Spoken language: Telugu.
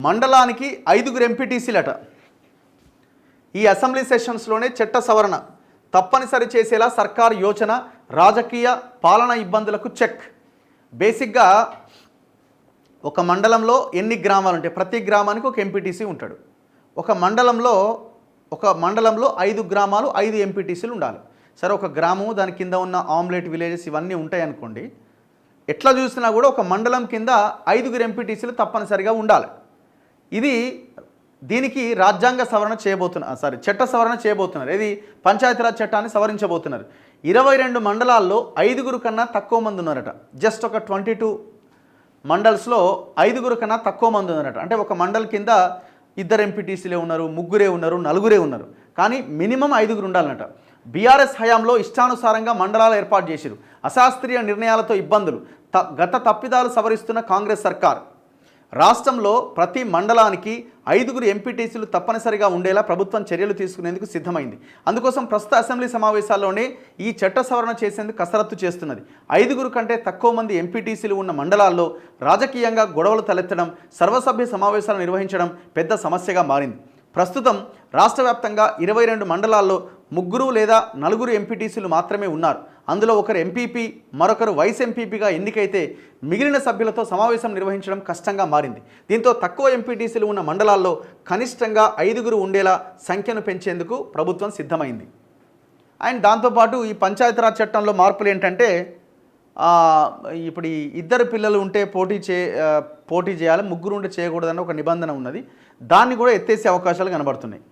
మండలానికి 5 ఎంపీటీసీలట. ఈ అసెంబ్లీ సెషన్స్లోనే చట్ట సవరణ తప్పనిసరి చేసేలా సర్కార్ యోచన, రాజకీయ పాలన ఇబ్బందులకు చెక్. బేసిక్గా ఒక మండలంలో ఎన్ని గ్రామాలు ఉంటాయి? ప్రతి గ్రామానికి ఒక ఎంపీటీసీ ఉంటాడు. ఒక మండలంలో 5 గ్రామాలు 5 ఎంపీటీసీలు ఉండాలి. సరే, ఒక గ్రామము దాని కింద ఉన్న ఆమ్లెట్ విలేజెస్ ఇవన్నీ ఉంటాయి అనుకోండి. ఎట్లా చూసినా కూడా ఒక మండలం కింద 5 ఎంపీటీసీలు తప్పనిసరిగా ఉండాలి. దీనికి రాజ్యాంగ సవరణ చేయబోతున్నారు, చట్ట సవరణ చేయబోతున్నారు. ఇది పంచాయతీరాజ్ చట్టాన్ని సవరించబోతున్నారు. 22 మండలాల్లో 5 కన్నా తక్కువ మంది ఉన్నారట. జస్ట్ ఒక 22 మండల్స్లో 5 కన్నా తక్కువ మంది ఉన్నారట. అంటే ఒక మండల్ కింద 2 ఎంపీటీసీలే ఉన్నారు, 3 ఉన్నారు, 4 ఉన్నారు. కానీ మినిమం 5 ఉండాలన్నట. బీఆర్ఎస్ హయాంలో ఇష్టానుసారంగా మండలాలు ఏర్పాటు చేశారు. అశాస్త్రీయ నిర్ణయాలతో ఇబ్బందులు, గత తప్పిదాలు సవరిస్తున్న కాంగ్రెస్ సర్కార్. రాష్ట్రంలో ప్రతి మండలానికి 5 ఎంపీటీసీలు తప్పనిసరిగా ఉండేలా ప్రభుత్వం చర్యలు తీసుకునేందుకు సిద్ధమైంది. అందుకోసం ప్రస్తుత అసెంబ్లీ సమావేశాల్లోనే ఈ చట్ట సవరణ చేసేందుకు కసరత్తు చేస్తున్నది. 5 కంటే తక్కువ మంది ఎంపీటీసీలు ఉన్న మండలాల్లో రాజకీయంగా గొడవలు తలెత్తడం, సర్వసభ్య సమావేశాలు నిర్వహించడం పెద్ద సమస్యగా మారింది. ప్రస్తుతం రాష్ట్ర వ్యాప్తంగా 22 మండలాల్లో 3 లేదా 4 ఎంపీటీసీలు మాత్రమే ఉన్నారు. అందులో ఒకరు ఎంపీపీ, మరొకరు వైస్ ఎంపీపీగా ఎన్నికైతే మిగిలిన సభ్యులతో సమావేశం నిర్వహించడం కష్టంగా మారింది. దీంతో తక్కువ ఎంపీటీసీలు ఉన్న మండలాల్లో కనిష్టంగా 5 ఉండేలా సంఖ్యను పెంచేందుకు ప్రభుత్వం సిద్ధమైంది. అండ్ దాంతోపాటు ఈ పంచాయతీరాజ్ చట్టంలో మార్పులు ఏంటంటే, ఇప్పుడు ఈ 2 పిల్లలు ఉంటే పోటీ చేయాలి, 3 ఉంటే చేయకూడదని ఒక నిబంధన ఉన్నది. దాన్ని కూడా ఎత్తేసే అవకాశాలు కనబడుతున్నాయి.